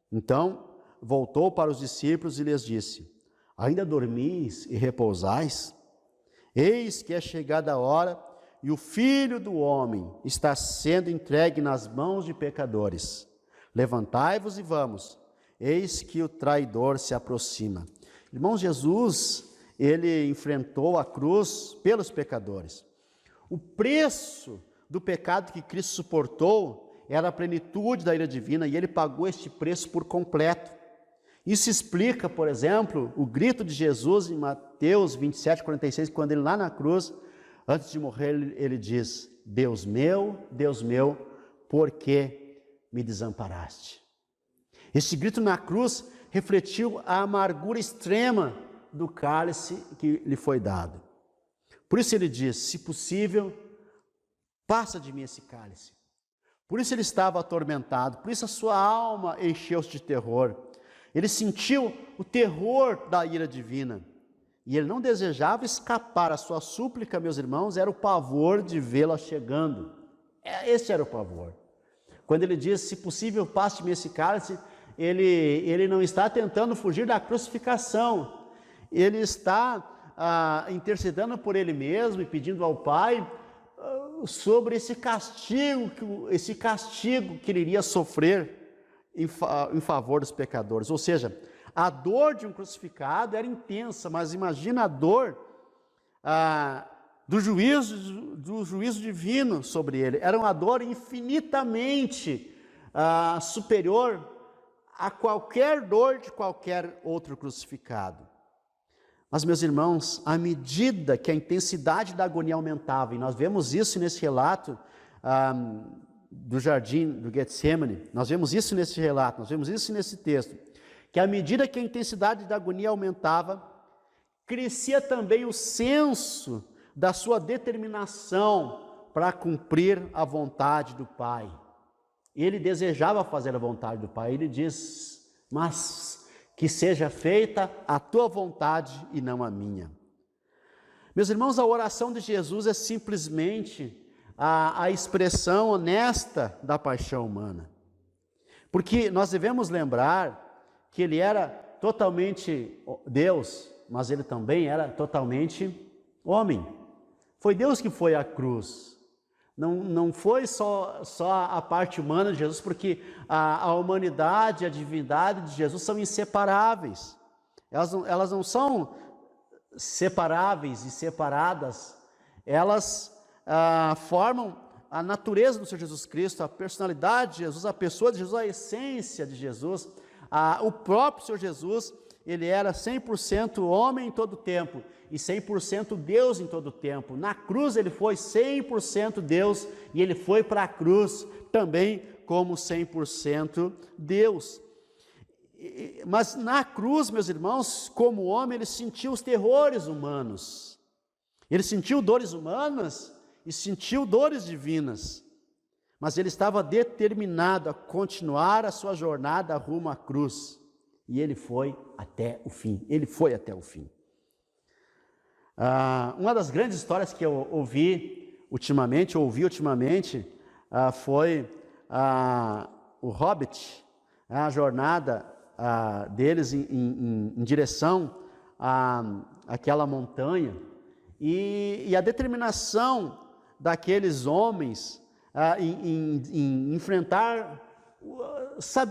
Então, voltou para os discípulos e lhes disse, ainda dormis e repousais? Eis que é chegada a hora, e o Filho do Homem está sendo entregue nas mãos de pecadores. Levantai-vos e vamos, eis que o traidor se aproxima. Irmãos, Jesus, ele enfrentou a cruz pelos pecadores. O preço do pecado que Cristo suportou era a plenitude da ira divina, e ele pagou este preço por completo. Isso explica, por exemplo, o grito de Jesus em Mateus 27:46, quando ele lá na cruz, antes de morrer, ele diz, Deus meu, por que me desamparaste? Este grito na cruz refletiu a amargura extrema do cálice que lhe foi dado. Por isso ele diz, se possível, passa de mim esse cálice. Por isso ele estava atormentado, por isso a sua alma encheu-se de terror. Ele sentiu o terror da ira divina. E ele não desejava escapar. A sua súplica, meus irmãos, era o pavor de vê-la chegando. Esse era o pavor. Quando ele diz, se possível, passe de mim esse cálice, ele não está tentando fugir da crucificação. Ele está intercedendo por ele mesmo e pedindo ao Pai sobre esse castigo que ele iria sofrer em favor dos pecadores. Ou seja, a dor de um crucificado era intensa, mas imagina a dor do juízo divino sobre ele. Era uma dor infinitamente superior a qualquer dor de qualquer outro crucificado. Mas, meus irmãos, à medida que a intensidade da agonia aumentava, e nós vemos isso nesse relato do jardim do Getsemane, nós vemos isso nesse relato, nós vemos isso nesse texto, que à medida que a intensidade da agonia aumentava, crescia também o senso da sua determinação para cumprir a vontade do Pai. Ele desejava fazer a vontade do Pai, ele diz, mas que seja feita a tua vontade e não a minha. Meus irmãos, a oração de Jesus é simplesmente a expressão honesta da paixão humana. Porque nós devemos lembrar que ele era totalmente Deus, mas ele também era totalmente homem. Foi Deus que foi à cruz. Não foi só a parte humana de Jesus, porque a humanidade e a divindade de Jesus são inseparáveis. Elas não são separáveis e separadas. Elas formam a natureza do Senhor Jesus Cristo, a personalidade de Jesus, a pessoa de Jesus, a essência de Jesus. O próprio Senhor Jesus, ele era 100% homem em todo o tempo e 100% Deus em todo o tempo. Na cruz ele foi 100% Deus e ele foi para a cruz também como 100% Deus. Mas na cruz, meus irmãos, como homem, ele sentiu os terrores humanos. Ele sentiu dores humanas e sentiu dores divinas. Mas ele estava determinado a continuar a sua jornada rumo à cruz. E ele foi até o fim. Ele foi até o fim. Uma das grandes histórias que eu ouvi ultimamente, foi o Hobbit, a jornada deles em direção àquela montanha, e a determinação daqueles homens em enfrentar,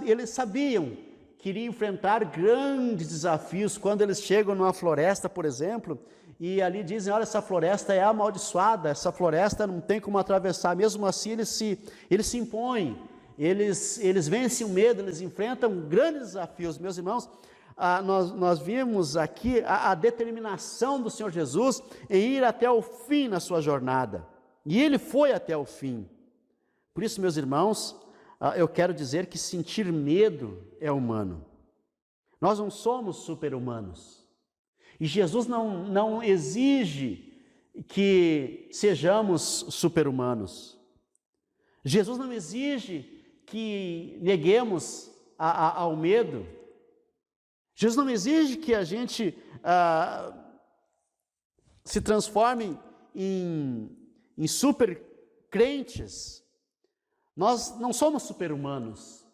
eles sabiam que iriam enfrentar grandes desafios quando eles chegam numa floresta, por exemplo, e ali dizem, olha, essa floresta é amaldiçoada, essa floresta não tem como atravessar. Mesmo assim eles se impõem, eles vencem o medo, eles enfrentam grandes desafios. Meus irmãos, nós vimos aqui a determinação do Senhor Jesus em ir até o fim na sua jornada, e ele foi até o fim. Por isso, meus irmãos, eu quero dizer que sentir medo é humano. Nós não somos super-humanos. E Jesus não exige que sejamos super-humanos. Jesus não exige que neguemos ao medo. Jesus não exige que a gente se transforme em super-crentes. Nós não somos super-humanos.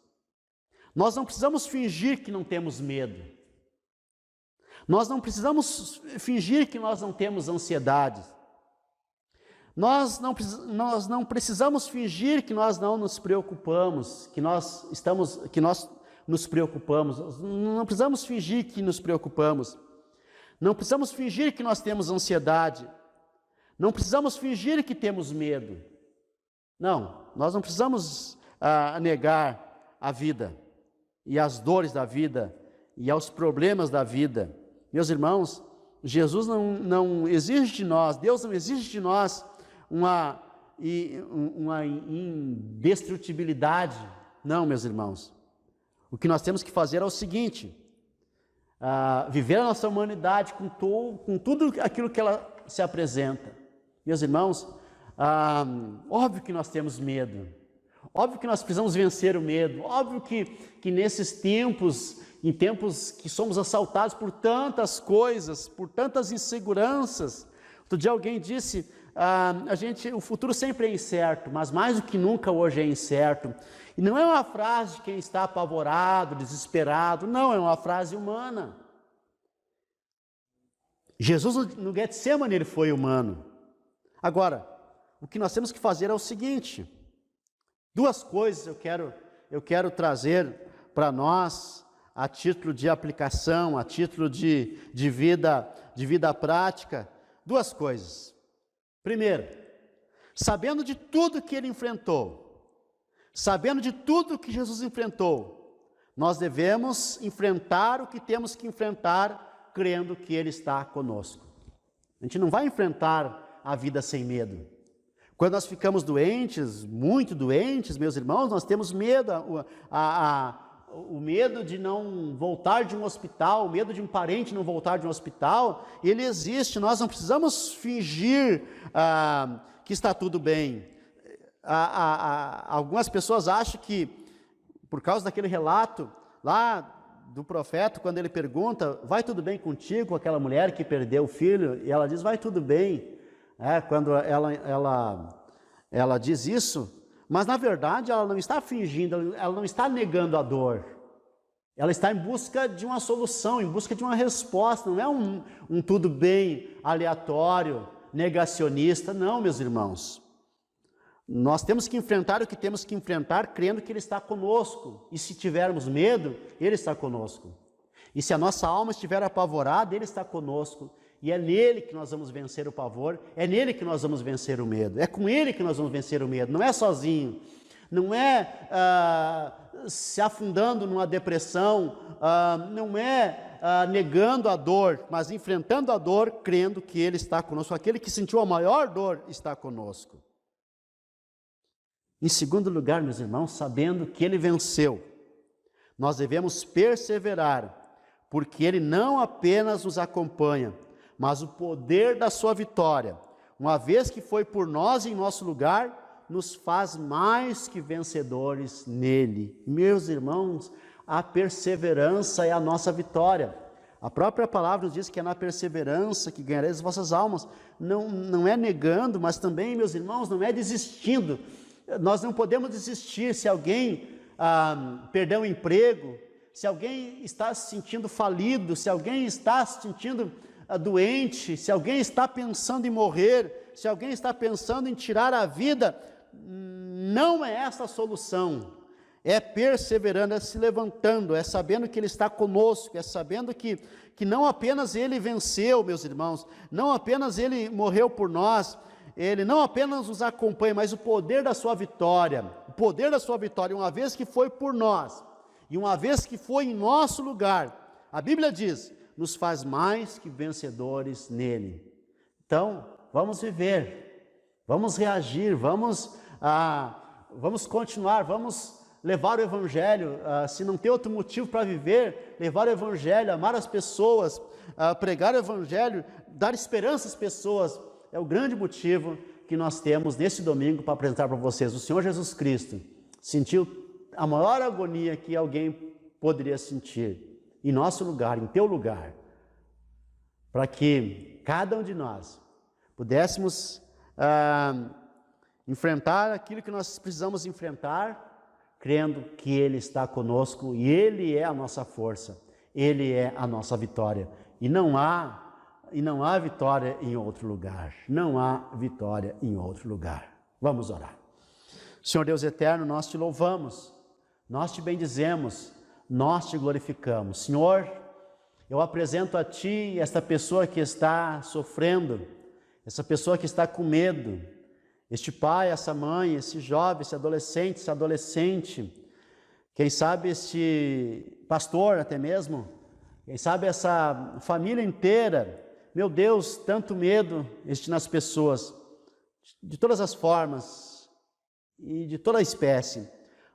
Nós não precisamos fingir que não temos medo. Nós não precisamos fingir que nós não temos ansiedade. Nós não precisamos fingir que nós não nos preocupamos, que nós nos preocupamos. Não precisamos fingir que nos preocupamos. Não precisamos fingir que nós temos ansiedade. Não precisamos fingir que temos medo. Não, nós não precisamos negar a vida e as dores da vida e aos problemas da vida. Meus irmãos, Jesus não exige de nós, Deus não exige de nós uma indestrutibilidade. Não, meus irmãos. O que nós temos que fazer é o seguinte: viver a nossa humanidade com tudo aquilo que ela se apresenta. Meus irmãos, óbvio que nós temos medo, óbvio que nós precisamos vencer o medo, óbvio que nesses tempos, em tempos que somos assaltados por tantas coisas, por tantas inseguranças. Outro dia alguém disse, o futuro sempre é incerto, mas mais do que nunca hoje é incerto. E não é uma frase de quem está apavorado, desesperado, não, é uma frase humana. Jesus no Getsemane ele foi humano. Agora, o que nós temos que fazer é o seguinte, duas coisas eu quero trazer para nós, a título de aplicação, a título de vida prática, duas coisas. Primeiro, sabendo de tudo que ele enfrentou, sabendo de tudo que Jesus enfrentou, nós devemos enfrentar o que temos que enfrentar, crendo que ele está conosco. A gente não vai enfrentar a vida sem medo. Quando nós ficamos doentes, muito doentes, meus irmãos, nós temos medo, o medo de não voltar de um hospital, o medo de um parente não voltar de um hospital, ele existe. Nós não precisamos fingir que está tudo bem. Algumas pessoas acham que, por causa daquele relato lá do profeta, quando ele pergunta, vai tudo bem contigo, com aquela mulher que perdeu o filho, e ela diz, vai tudo bem. Quando ela diz isso, mas na verdade ela não está fingindo, ela não está negando a dor. Ela está em busca de uma solução, em busca de uma resposta, não é um tudo bem aleatório, negacionista, não, meus irmãos. Nós temos que enfrentar o que temos que enfrentar, crendo que Ele está conosco, e se tivermos medo, Ele está conosco. E se a nossa alma estiver apavorada, Ele está conosco, e é nele que nós vamos vencer o pavor, é nele que nós vamos vencer o medo, é com Ele que nós vamos vencer o medo, não é sozinho. Não é se afundando numa depressão, não é negando a dor, mas enfrentando a dor, crendo que Ele está conosco. Aquele que sentiu a maior dor está conosco. Em segundo lugar, meus irmãos, sabendo que Ele venceu, nós devemos perseverar, porque Ele não apenas nos acompanha, mas o poder da sua vitória, uma vez que foi por nós em nosso lugar, nos faz mais que vencedores nele. Meus irmãos, a perseverança é a nossa vitória. A própria palavra nos diz que é na perseverança que ganhareis as vossas almas. Não é negando, mas também, meus irmãos, não é desistindo. Nós não podemos desistir se alguém perdeu o emprego, se alguém está se sentindo falido, se alguém está se sentindo doente, se alguém está pensando em morrer, se alguém está pensando em tirar a vida. Não é essa a solução, é perseverando, é se levantando, é sabendo que Ele está conosco, é sabendo que não apenas Ele venceu, meus irmãos, não apenas Ele morreu por nós, Ele não apenas nos acompanha, mas o poder da sua vitória, uma vez que foi por nós, e uma vez que foi em nosso lugar, a Bíblia diz, nos faz mais que vencedores nele. Então, vamos viver, vamos reagir, vamos continuar, vamos levar o Evangelho, se não tem outro motivo para viver, levar o Evangelho, amar as pessoas, pregar o Evangelho, dar esperança às pessoas, é o grande motivo que nós temos nesse domingo para apresentar para vocês. O Senhor Jesus Cristo sentiu a maior agonia que alguém poderia sentir, em nosso lugar, em teu lugar, para que cada um de nós pudéssemos enfrentar aquilo que nós precisamos enfrentar, crendo que Ele está conosco e Ele é a nossa força, Ele é a nossa vitória. E não há vitória em outro lugar, não há vitória em outro lugar. Vamos orar. Senhor Deus eterno, nós te louvamos, nós te bendizemos, nós te glorificamos. Senhor, eu apresento a Ti esta pessoa que está sofrendo, essa pessoa que está com medo, este pai, essa mãe, esse jovem, esse adolescente, quem sabe este pastor até mesmo, quem sabe essa família inteira. Meu Deus, tanto medo existe nas pessoas, de todas as formas e de toda a espécie.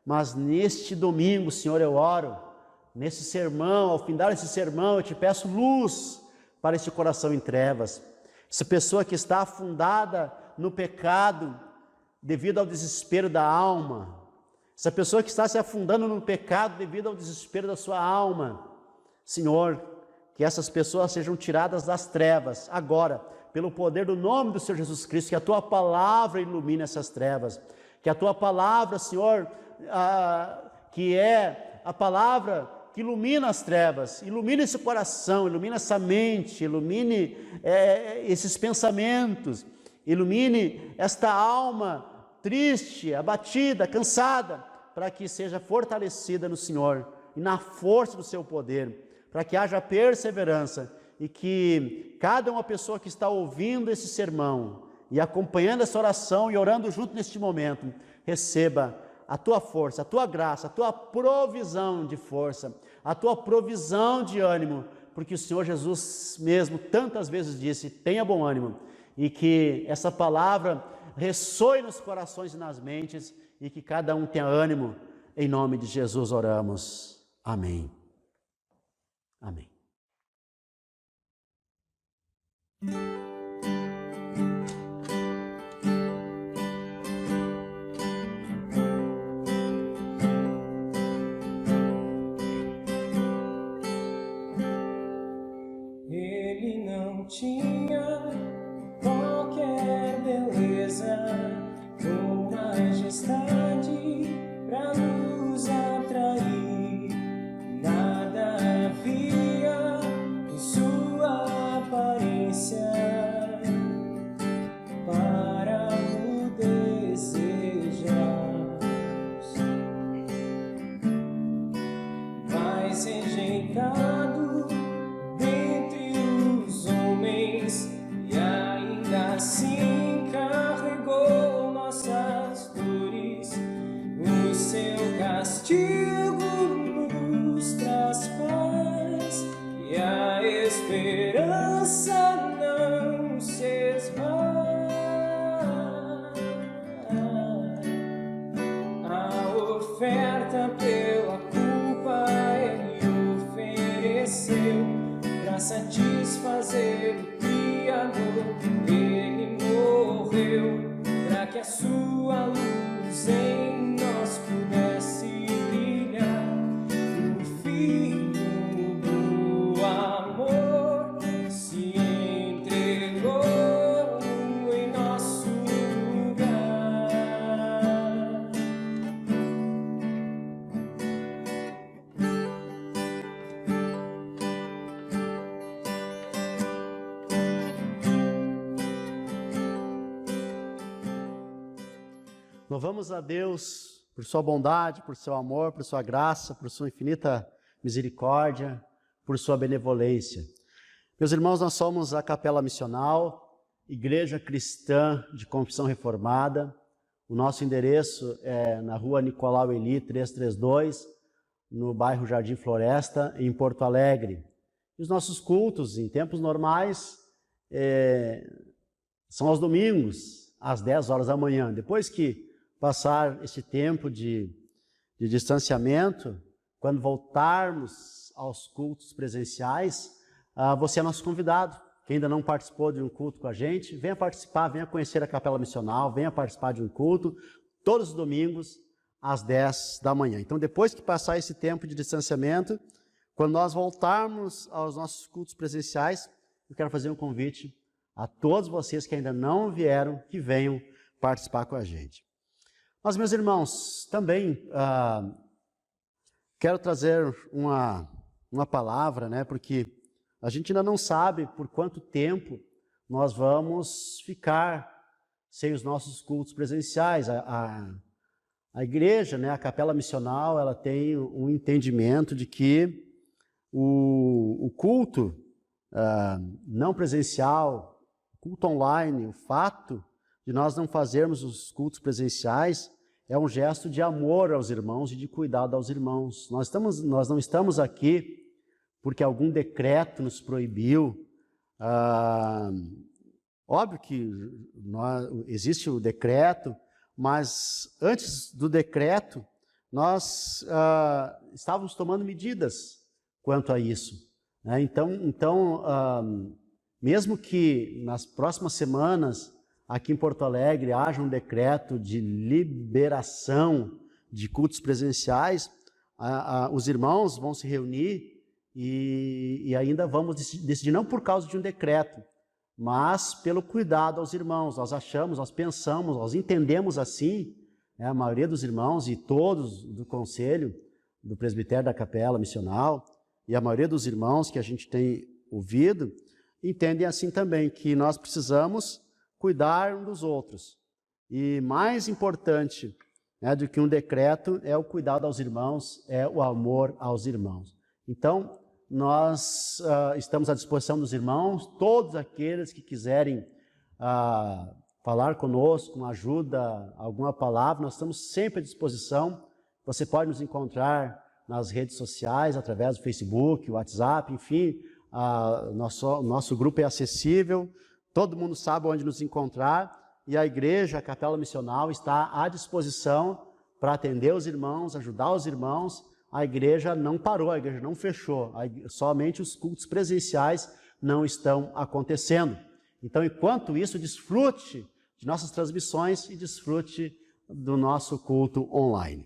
Mas neste domingo, Senhor, eu oro, nesse sermão, ao findar esse sermão, eu te peço luz para este coração em trevas. Essa pessoa que está afundada no pecado, devido ao desespero da alma, essa pessoa que está se afundando no pecado, devido ao desespero da sua alma, Senhor, que essas pessoas sejam tiradas das trevas, agora, pelo poder do nome do Senhor Jesus Cristo, que a Tua palavra ilumine essas trevas, que a Tua palavra, Senhor, que é a palavra que ilumina as trevas, ilumine esse coração, ilumine essa mente, ilumine esses pensamentos, ilumine esta alma triste, abatida, cansada, para que seja fortalecida no Senhor e na força do seu poder, para que haja perseverança e que cada uma pessoa que está ouvindo esse sermão e acompanhando essa oração e orando junto neste momento, receba a Tua força, a Tua graça, a Tua provisão de força, a Tua provisão de ânimo, porque o Senhor Jesus mesmo tantas vezes disse, tenha bom ânimo, e que essa palavra ressoe nos corações e nas mentes, e que cada um tenha ânimo, em nome de Jesus oramos, amém, amém. Ele não tinha qualquer beleza ou majestade pra nos atrair. pecado dentre os homens e ainda assim carregou nossas dores. O seu castigo nos traz paz e a esperança não se esvai. A oferta pela culpa ele ofereceu para satisfazer o Criador. Ele morreu para que a sua luz em nós pudesse brilhar. O Filho do amor se entregou em nosso lugar. Louvamos a Deus por sua bondade, por seu amor, por sua graça, por sua infinita misericórdia, por sua benevolência. Meus irmãos, nós somos a Capela Missional, Igreja Cristã de Confissão Reformada. O nosso endereço é na rua Nicolau Eli, 332, no bairro Jardim Floresta, em Porto Alegre. E os nossos cultos, em tempos normais, são aos domingos, às 10 horas da manhã. Depois que passar esse tempo de distanciamento, quando voltarmos aos cultos presenciais, você é nosso convidado. Quem ainda não participou de um culto com a gente, venha participar, venha conhecer a Capela Missional, venha participar de um culto, todos os domingos, às 10 da manhã. Então, depois que passar esse tempo de distanciamento, quando nós voltarmos aos nossos cultos presenciais, eu quero fazer um convite a todos vocês que ainda não vieram, que venham participar com a gente. Mas, meus irmãos, também quero trazer uma palavra, né, porque a gente ainda não sabe por quanto tempo nós vamos ficar sem os nossos cultos presenciais. A igreja, né, a Capela Missional, ela tem um entendimento de que o culto não presencial, culto online, o fato de nós não fazermos os cultos presenciais é um gesto de amor aos irmãos e de cuidado aos irmãos. Nós não estamos aqui porque algum decreto nos proibiu. Óbvio que existe o decreto, mas antes do decreto, nós estávamos tomando medidas quanto a isso. Né? Então, mesmo que nas próximas semanas, aqui em Porto Alegre, haja um decreto de liberação de cultos presenciais, os irmãos vão se reunir e ainda vamos decidir, não por causa de um decreto, mas pelo cuidado aos irmãos. Nós achamos, nós pensamos, nós entendemos assim, né, a maioria dos irmãos e todos do conselho, do presbitério da Capela Missional, e a maioria dos irmãos que a gente tem ouvido, entendem assim também, que nós precisamos cuidar um dos outros. E mais importante, né, do que um decreto é o cuidado aos irmãos, é o amor aos irmãos. Então, nós estamos à disposição dos irmãos, todos aqueles que quiserem falar conosco, uma ajuda, alguma palavra, nós estamos sempre à disposição. Você pode nos encontrar nas redes sociais, através do Facebook, WhatsApp, enfim, nosso grupo é acessível, todo mundo sabe onde nos encontrar, e a igreja, a Capela Missional, está à disposição para atender os irmãos, ajudar os irmãos. A igreja não parou, a igreja não fechou, somente os cultos presenciais não estão acontecendo. Então, enquanto isso, desfrute de nossas transmissões e desfrute do nosso culto online.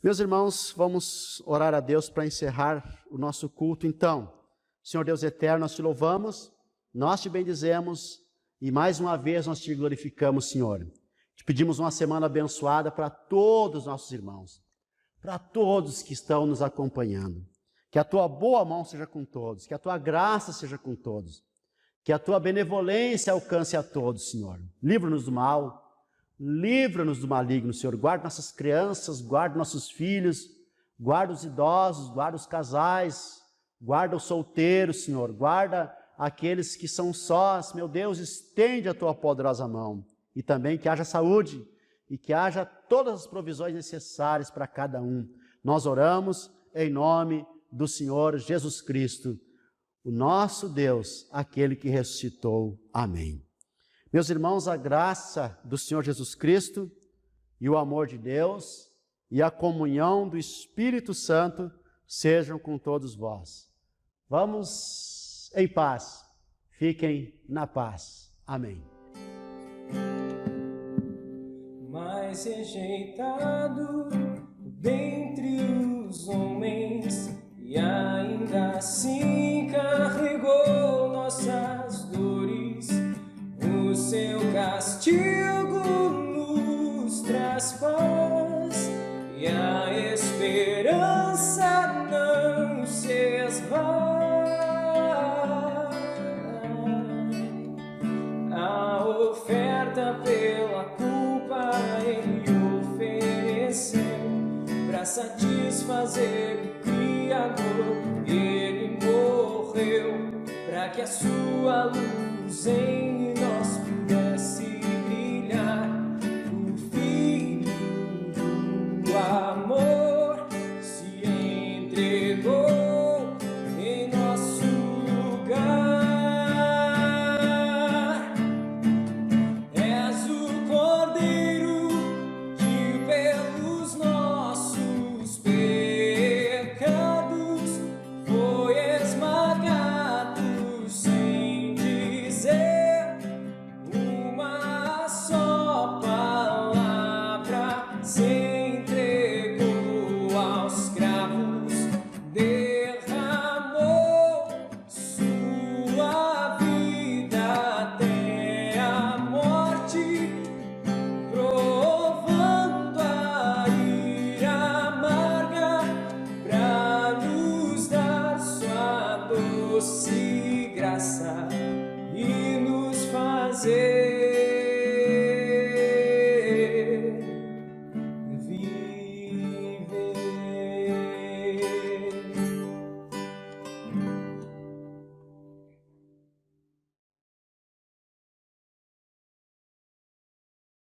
Meus irmãos, vamos orar a Deus para encerrar o nosso culto então. Senhor Deus eterno, nós te louvamos, nós te bendizemos e mais uma vez nós te glorificamos, Senhor. Te pedimos uma semana abençoada para todos os nossos irmãos, para todos que estão nos acompanhando. Que a tua boa mão seja com todos, que a tua graça seja com todos, que a tua benevolência alcance a todos, Senhor. Livra-nos do mal, livra-nos do maligno, Senhor. Guarda nossas crianças, guarda nossos filhos, Guarda os idosos, guarda os casais, guarda os solteiros, Senhor, guarda aqueles que são sós. Meu Deus, estende a tua poderosa mão. E também que haja saúde e que haja todas as provisões necessárias para cada um. Nós oramos em nome do Senhor Jesus Cristo, o nosso Deus, aquele que ressuscitou. Amém. Meus irmãos, a graça do Senhor Jesus Cristo e o amor de Deus e a comunhão do Espírito Santo sejam com todos vós. Vamos em paz. Fiquem na paz. Amém. Mais rejeitado dentre os homens, e ainda assim carregou nossas dores. O seu castigo nos traz paz, e a esperança não se esvai. A oferta pela culpa ele ofereceu, para satisfazer o Criador. Ele morreu, para que a sua luz em nós pudesse brilhar. O Filho do amor se entregou em nosso lugar. És o Cordeiro que pelos nossos pecados foi esmagado, sem dizer uma só palavra. Se entregou aos cravos, derramou sua vida até a morte, provando a ira amarga, para nos dar sua doce graça e nos fazer